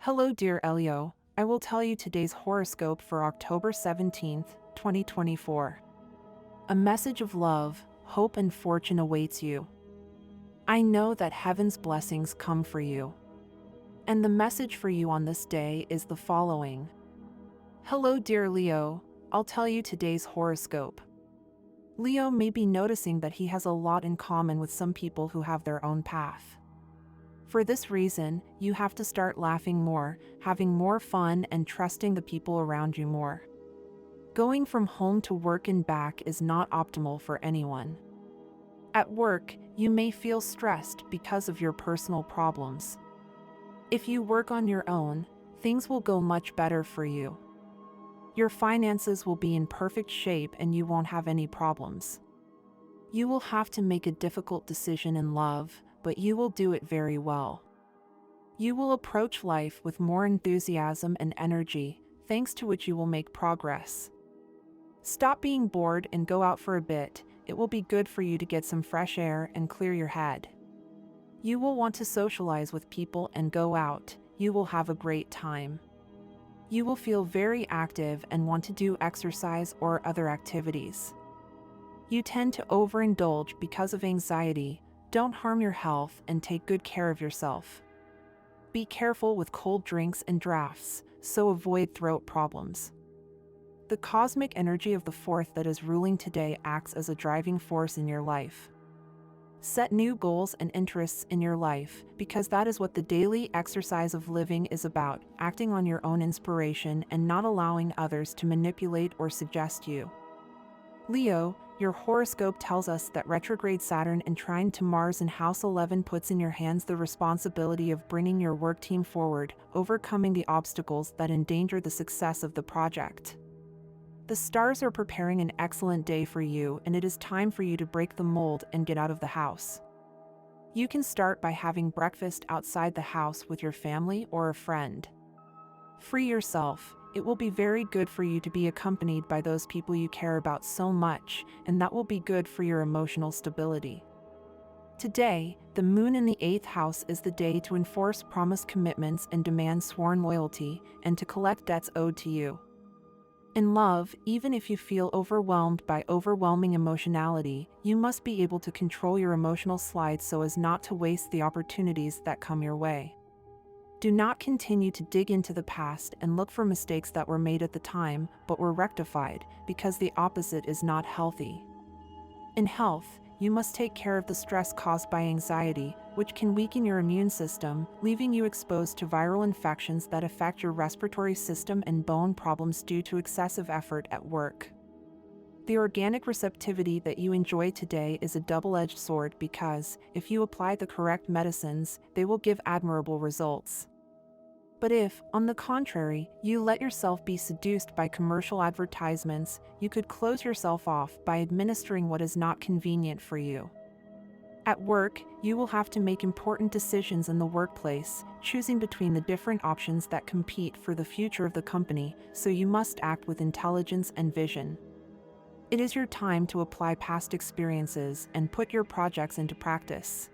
Hello, dear Leo. I will tell you today's horoscope for October 17th, 2024. A message of love, hope, and fortune awaits you. I know that heaven's blessings come for you. And the message for you on this day is the following. Hello, dear Leo. I'll tell you today's horoscope. Leo may be noticing that he has a lot in common with some people who have their own path. For this reason, you have to start laughing more, having more fun, and trusting the people around you more. Going from home to work and back is not optimal for anyone. At work, you may feel stressed because of your personal problems. If you work on your own, things will go much better for you. Your finances will be in perfect shape and you won't have any problems. You will have to make a difficult decision in love, but you will do it very well. You will approach life with more enthusiasm and energy, thanks to which you will make progress. Stop being bored and go out for a bit. It will be good for you to get some fresh air and clear your head. You will want to socialize with people and go out. You will have a great time. You will feel very active and want to do exercise or other activities. You tend to overindulge because of anxiety. Don't harm your health and take good care of yourself. Be careful with cold drinks and drafts, so avoid throat problems. The cosmic energy of the fourth that is ruling today acts as a driving force in your life. Set new goals and interests in your life, because that is what the daily exercise of living is about, acting on your own inspiration and not allowing others to manipulate or suggest you. Leo, your horoscope tells us that retrograde Saturn and trine to Mars in House 11 puts in your hands the responsibility of bringing your work team forward, overcoming the obstacles that endanger the success of the project. The stars are preparing an excellent day for you, and it is time for you to break the mold and get out of the house. You can start by having breakfast outside the house with your family or a friend. Free yourself. It will be very good for you to be accompanied by those people you care about so much, and that will be good for your emotional stability. Today, the moon in the 8th house is the day to enforce promised commitments and demand sworn loyalty, and to collect debts owed to you. In love, even if you feel overwhelmed by overwhelming emotionality, you must be able to control your emotional slides so as not to waste the opportunities that come your way. Do not continue to dig into the past and look for mistakes that were made at the time but were rectified, because the opposite is not healthy. In health, you must take care of the stress caused by anxiety, which can weaken your immune system, leaving you exposed to viral infections that affect your respiratory system and bone problems due to excessive effort at work. The organic receptivity that you enjoy today is a double-edged sword because, if you apply the correct medicines, they will give admirable results. But if, on the contrary, you let yourself be seduced by commercial advertisements, you could close yourself off by administering what is not convenient for you. At work, you will have to make important decisions in the workplace, choosing between the different options that compete for the future of the company, so you must act with intelligence and vision. It is your time to apply past experiences and put your projects into practice.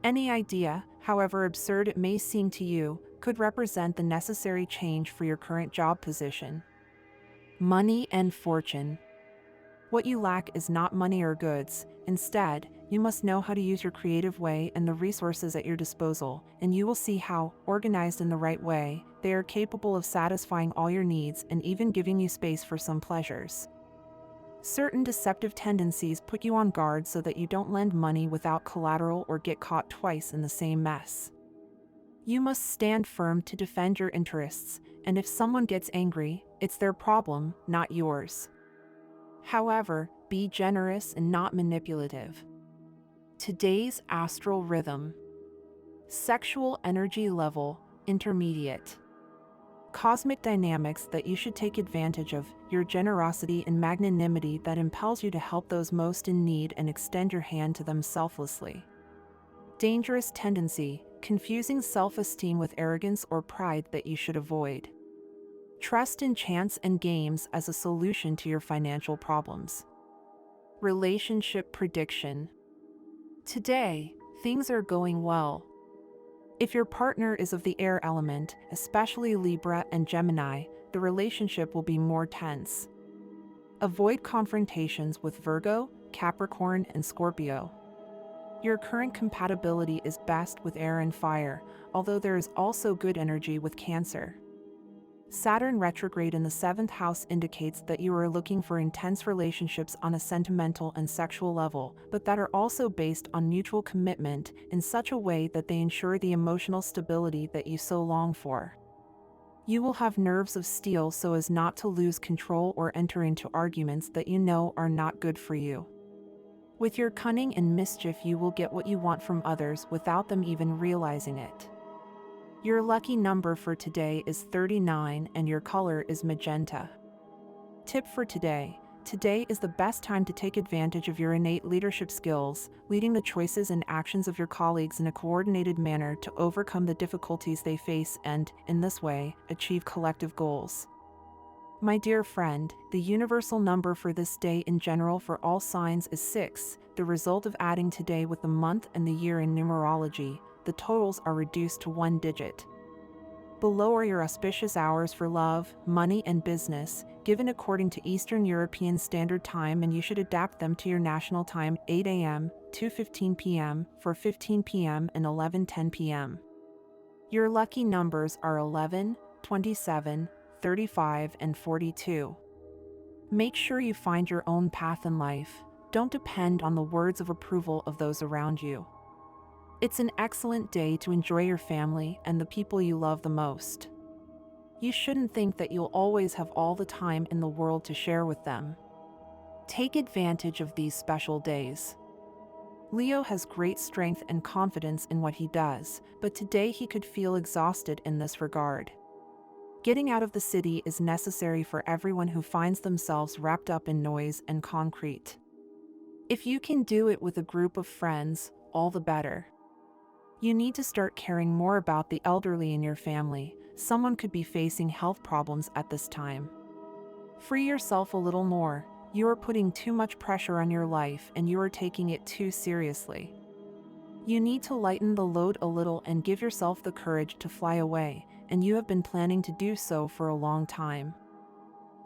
Any idea, however absurd it may seem to you, could represent the necessary change for your current job position. Money and fortune. What you lack is not money or goods. Instead, you must know how to use your creative way and the resources at your disposal, and you will see how, organized in the right way, they are capable of satisfying all your needs and even giving you space for some pleasures. Certain deceptive tendencies put you on guard so that you don't lend money without collateral or get caught twice in the same mess. You must stand firm to defend your interests, and if someone gets angry, it's their problem, not yours. However, be generous and not manipulative. Today's astral rhythm. Sexual energy level, intermediate. Cosmic dynamics that you should take advantage of, your generosity and magnanimity that impels you to help those most in need and extend your hand to them selflessly. Dangerous tendency, confusing self-esteem with arrogance or pride that you should avoid. Trust in chance and games as a solution to your financial problems. Relationship prediction. Today, things are going well. If your partner is of the air element, especially Libra and Gemini, the relationship will be more tense. Avoid confrontations with Virgo, Capricorn, and Scorpio. Your current compatibility is best with air and fire, although there is also good energy with Cancer. Saturn retrograde in the 7th house indicates that you are looking for intense relationships on a sentimental and sexual level, but that are also based on mutual commitment in such a way that they ensure the emotional stability that you so long for. You will have nerves of steel so as not to lose control or enter into arguments that you know are not good for you. With your cunning and mischief, you will get what you want from others without them even realizing it. Your lucky number for today is 39 and your color is magenta. Tip for today. Today is the best time to take advantage of your innate leadership skills, leading the choices and actions of your colleagues in a coordinated manner to overcome the difficulties they face and, in this way, achieve collective goals. My dear friend, the universal number for this day in general for all signs is 6, the result of adding today with the month and the year in numerology. The totals are reduced to 1 digit. Below are your auspicious hours for love, money, and business, given according to Eastern European Standard Time, and you should adapt them to your national time: 8 a.m., 2:15 p.m., 4:15 p.m., and 11:10 p.m. Your lucky numbers are 11, 27, 35, and 42. Make sure you find your own path in life. Don't depend on the words of approval of those around you. It's an excellent day to enjoy your family and the people you love the most. You shouldn't think that you'll always have all the time in the world to share with them. Take advantage of these special days. Leo has great strength and confidence in what he does, but today he could feel exhausted in this regard. Getting out of the city is necessary for everyone who finds themselves wrapped up in noise and concrete. If you can do it with a group of friends, all the better. You need to start caring more about the elderly in your family. Someone could be facing health problems at this time. Free yourself a little more. You are putting too much pressure on your life and you are taking it too seriously. You need to lighten the load a little and give yourself the courage to fly away, and you have been planning to do so for a long time.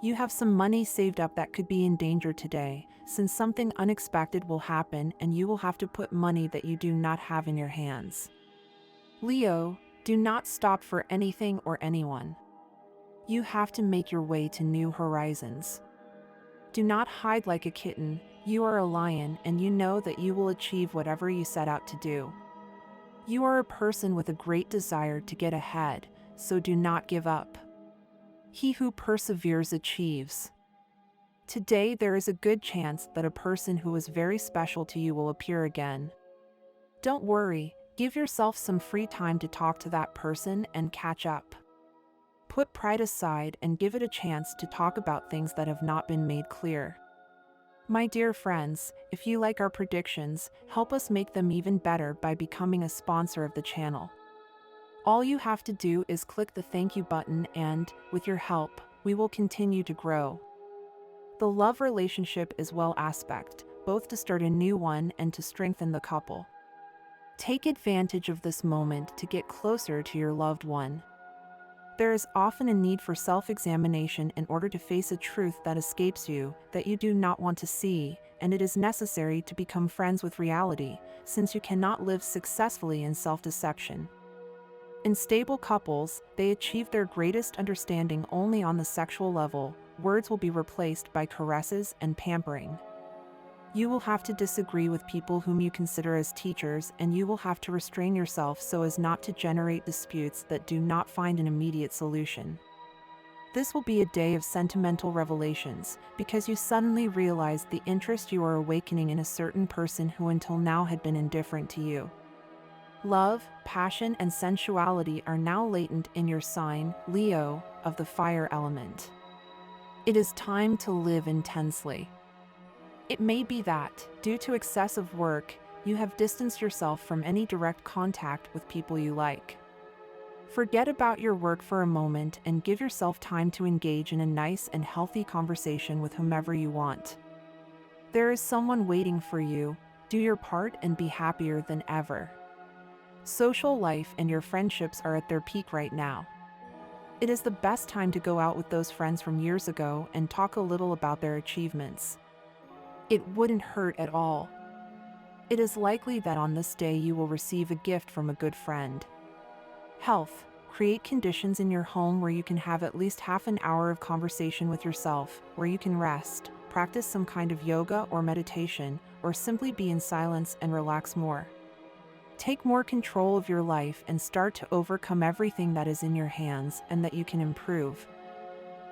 You have some money saved up that could be in danger today, since something unexpected will happen and you will have to put money that you do not have in your hands. Leo, do not stop for anything or anyone. You have to make your way to new horizons. Do not hide like a kitten. You are a lion and you know that you will achieve whatever you set out to do. You are a person with a great desire to get ahead, so do not give up. He who perseveres achieves. Today there is a good chance that a person who is very special to you will appear again. Don't worry, give yourself some free time to talk to that person and catch up. Put pride aside and give it a chance to talk about things that have not been made clear. My dear friends, if you like our predictions, help us make them even better by becoming a sponsor of the channel. All you have to do is click the thank you button and, with your help, we will continue to grow. The love relationship is well aspect, both to start a new one and to strengthen the couple. Take advantage of this moment to get closer to your loved one. There is often a need for self-examination in order to face a truth that escapes you, that you do not want to see, and it is necessary to become friends with reality, since you cannot live successfully in self-deception. In stable couples, they achieve their greatest understanding only on the sexual level. Words will be replaced by caresses and pampering. You will have to disagree with people whom you consider as teachers, and you will have to restrain yourself so as not to generate disputes that do not find an immediate solution. This will be a day of sentimental revelations, because you suddenly realize the interest you are awakening in a certain person who until now had been indifferent to you. Love, passion, and sensuality are now latent in your sign, Leo, of the fire element. It is time to live intensely. It may be that, due to excessive work, you have distanced yourself from any direct contact with people you like. Forget about your work for a moment and give yourself time to engage in a nice and healthy conversation with whomever you want. There is someone waiting for you. Do your part and be happier than ever. Social life and your friendships are at their peak right now. It is the best time to go out with those friends from years ago and talk a little about their achievements. It wouldn't hurt at all. It is likely that on this day you will receive a gift from a good friend. Health. Create conditions in your home where you can have at least half an hour of conversation with yourself, where you can rest, practice some kind of yoga or meditation, or simply be in silence and relax more. Take more control of your life and start to overcome everything that is in your hands and that you can improve.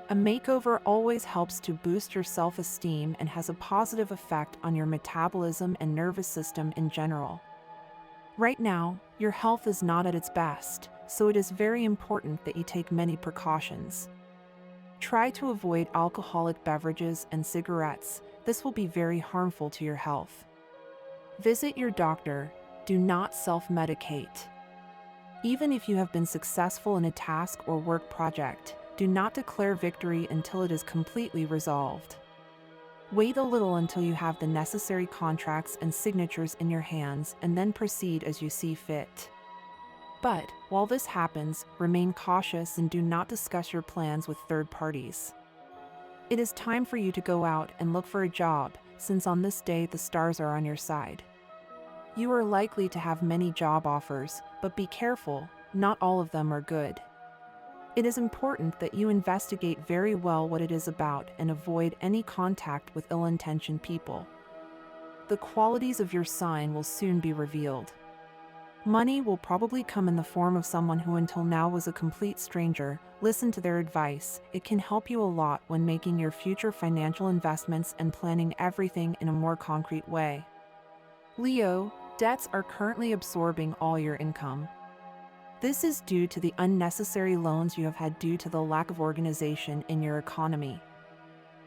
A makeover always helps to boost your self-esteem and has a positive effect on your metabolism and nervous system in general. Right now, your health is not at its best, so it is very important that you take many precautions. Try to avoid alcoholic beverages and cigarettes. This will be very harmful to your health. Visit your doctor. Do not self-medicate. Even if you have been successful in a task or work project, do not declare victory until it is completely resolved. Wait a little until you have the necessary contracts and signatures in your hands and then proceed as you see fit. But, while this happens, remain cautious and do not discuss your plans with third parties. It is time for you to go out and look for a job, since on this day the stars are on your side. You are likely to have many job offers, but be careful, not all of them are good. It is important that you investigate very well what it is about and avoid any contact with ill-intentioned people. The qualities of your sign will soon be revealed. Money will probably come in the form of someone who until now was a complete stranger. Listen to their advice. It can help you a lot when making your future financial investments and planning everything in a more concrete way. Leo, debts are currently absorbing all your income. This is due to the unnecessary loans you have had due to the lack of organization in your economy.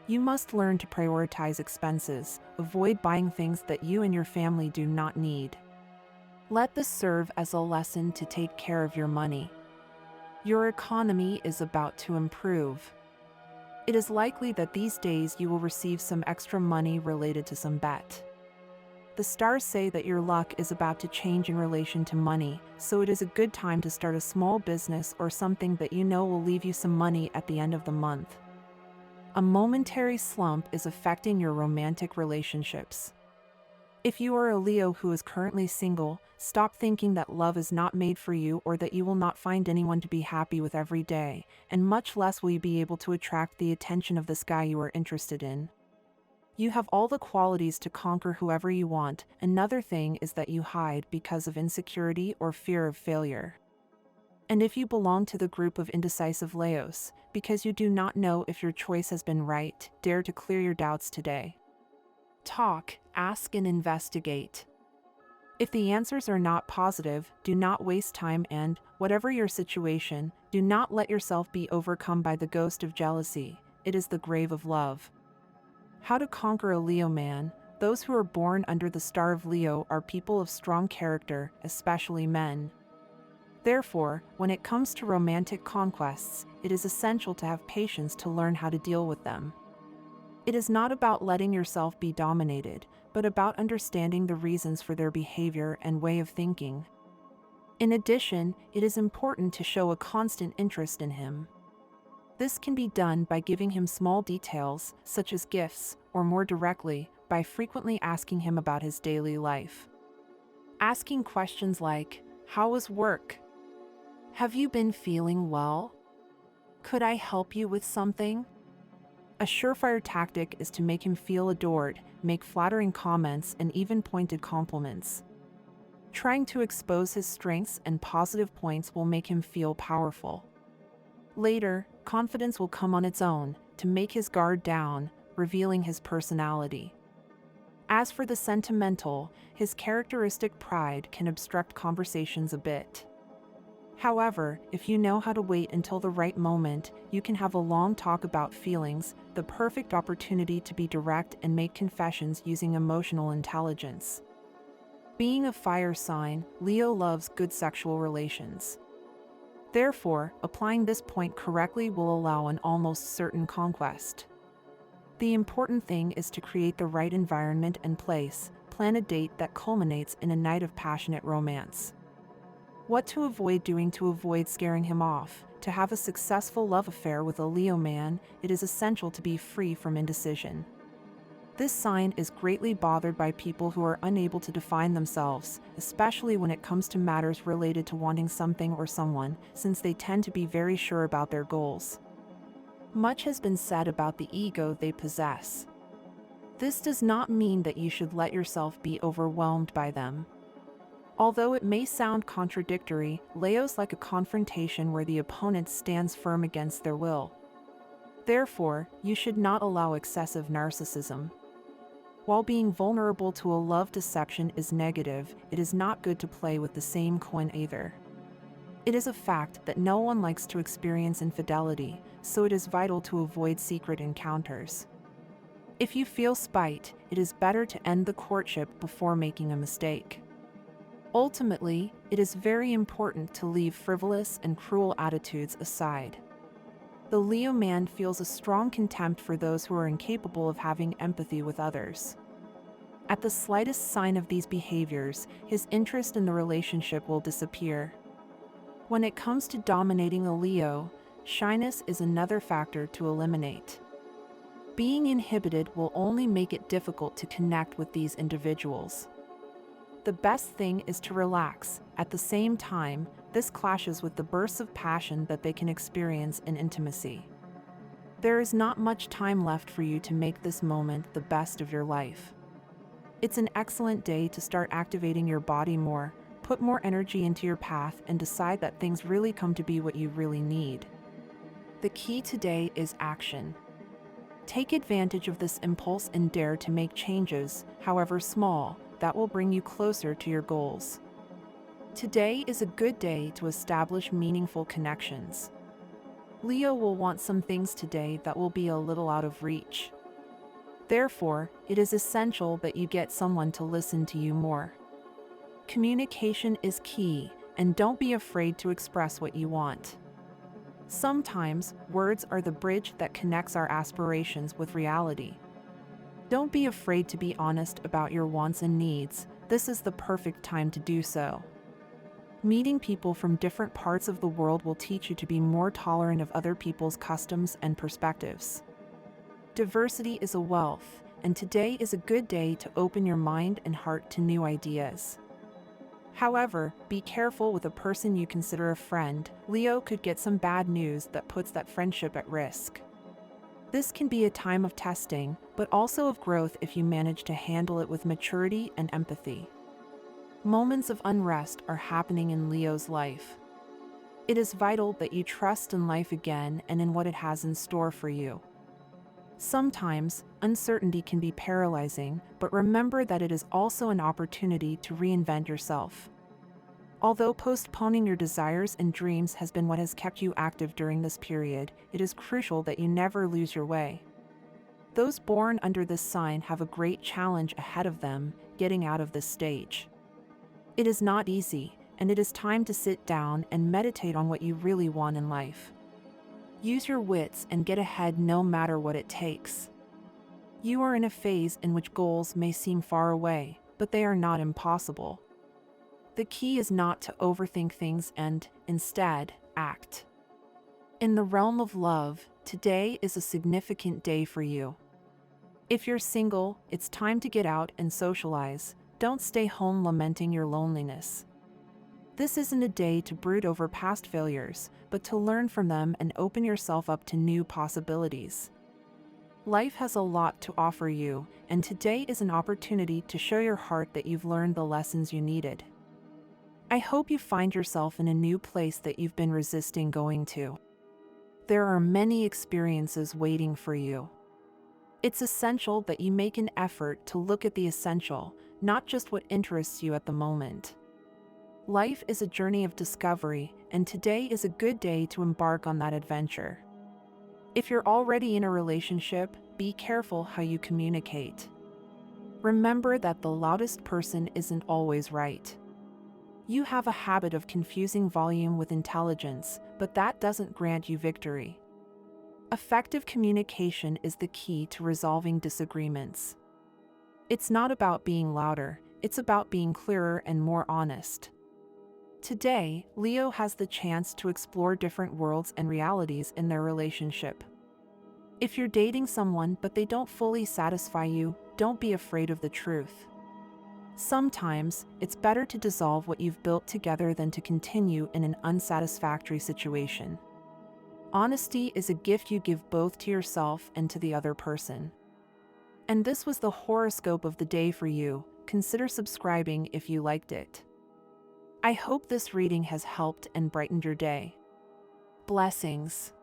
You must learn to prioritize expenses, avoid buying things that you and your family do not need. Let this serve as a lesson to take care of your money. Your economy is about to improve. It is likely that these days you will receive some extra money related to some bet. The stars say that your luck is about to change in relation to money, so it is a good time to start a small business or something that you know will leave you some money at the end of the month. A momentary slump is affecting your romantic relationships. If you are a Leo who is currently single, stop thinking that love is not made for you or that you will not find anyone to be happy with every day, and much less will you be able to attract the attention of this guy you are interested in. You have all the qualities to conquer whoever you want. Another thing is that you hide because of insecurity or fear of failure. And if you belong to the group of indecisive Leos, because you do not know if your choice has been right, dare to clear your doubts today. Talk, ask and investigate. If the answers are not positive, do not waste time and, whatever your situation, do not let yourself be overcome by the ghost of jealousy. It is the grave of love. How to conquer a Leo man. Those who are born under the star of Leo are people of strong character, especially men. Therefore, when it comes to romantic conquests, it is essential to have patience to learn how to deal with them. It is not about letting yourself be dominated, but about understanding the reasons for their behavior and way of thinking. In addition, it is important to show a constant interest in him. This can be done by giving him small details, such as gifts, or more directly, by frequently asking him about his daily life. Asking questions like, "How was work? Have you been feeling well? Could I help you with something?" A surefire tactic is to make him feel adored, make flattering comments and even pointed compliments. Trying to expose his strengths and positive points will make him feel powerful. Later, confidence will come on its own, to make his guard down, revealing his personality. As for the sentimental, his characteristic pride can obstruct conversations a bit. However, if you know how to wait until the right moment, you can have a long talk about feelings, the perfect opportunity to be direct and make confessions using emotional intelligence. Being a fire sign, Leo loves good sexual relations. Therefore, applying this point correctly will allow an almost certain conquest. The important thing is to create the right environment and place, plan a date that culminates in a night of passionate romance. What to avoid doing to avoid scaring him off. To have a successful love affair with a Leo man, it is essential to be free from indecision. This sign is greatly bothered by people who are unable to define themselves, especially when it comes to matters related to wanting something or someone, since they tend to be very sure about their goals. Much has been said about the ego they possess. This does not mean that you should let yourself be overwhelmed by them. Although it may sound contradictory, Leos like a confrontation where the opponent stands firm against their will. Therefore, you should not allow excessive narcissism. While being vulnerable to a love deception is negative, it is not good to play with the same coin either. It is a fact that no one likes to experience infidelity, so it is vital to avoid secret encounters. If you feel spite, it is better to end the courtship before making a mistake. Ultimately, it is very important to leave frivolous and cruel attitudes aside. The Leo man feels a strong contempt for those who are incapable of having empathy with others. At the slightest sign of these behaviors, his interest in the relationship will disappear. When it comes to dominating a Leo, shyness is another factor to eliminate. Being inhibited will only make it difficult to connect with these individuals. The best thing is to relax. At the same time, this clashes with the bursts of passion that they can experience in intimacy. There is not much time left for you to make this moment the best of your life. It's an excellent day to start activating your body more, put more energy into your path, and decide that things really come to be what you really need. The key today is action. Take advantage of this impulse and dare to make changes, however small, that will bring you closer to your goals. Today is a good day to establish meaningful connections. Leo will want some things today that will be a little out of reach. Therefore, it is essential that you get someone to listen to you more. Communication is key, and don't be afraid to express what you want. Sometimes, words are the bridge that connects our aspirations with reality. Don't be afraid to be honest about your wants and needs. This is the perfect time to do so. Meeting people from different parts of the world will teach you to be more tolerant of other people's customs and perspectives. Diversity is a wealth, and today is a good day to open your mind and heart to new ideas. However, be careful with a person you consider a friend. Leo could get some bad news that puts that friendship at risk. This can be a time of testing, but also of growth if you manage to handle it with maturity and empathy. Moments of unrest are happening in Leo's life. It is vital that you trust in life again and in what it has in store for you. Sometimes, uncertainty can be paralyzing, but remember that it is also an opportunity to reinvent yourself. Although postponing your desires and dreams has been what has kept you active during this period, it is crucial that you never lose your way. Those born under this sign have a great challenge ahead of them, getting out of this stage. It is not easy, and it is time to sit down and meditate on what you really want in life. Use your wits and get ahead no matter what it takes. You are in a phase in which goals may seem far away, but they are not impossible. The key is not to overthink things and, instead, act. In the realm of love, today is a significant day for you. If you're single, it's time to get out and socialize. Don't stay home lamenting your loneliness. This isn't a day to brood over past failures, but to learn from them and open yourself up to new possibilities. Life has a lot to offer you, and today is an opportunity to show your heart that you've learned the lessons you needed. I hope you find yourself in a new place that you've been resisting going to. There are many experiences waiting for you. It's essential that you make an effort to look at the essential, not just what interests you at the moment. Life is a journey of discovery, and today is a good day to embark on that adventure. If you're already in a relationship, be careful how you communicate. Remember that the loudest person isn't always right. You have a habit of confusing volume with intelligence, but that doesn't grant you victory. Effective communication is the key to resolving disagreements. It's not about being louder, it's about being clearer and more honest. Today, Leo has the chance to explore different worlds and realities in their relationship. If you're dating someone but they don't fully satisfy you, don't be afraid of the truth. Sometimes, it's better to dissolve what you've built together than to continue in an unsatisfactory situation. Honesty is a gift you give both to yourself and to the other person. And this was the horoscope of the day for you. Consider subscribing if you liked it. I hope this reading has helped and brightened your day. Blessings.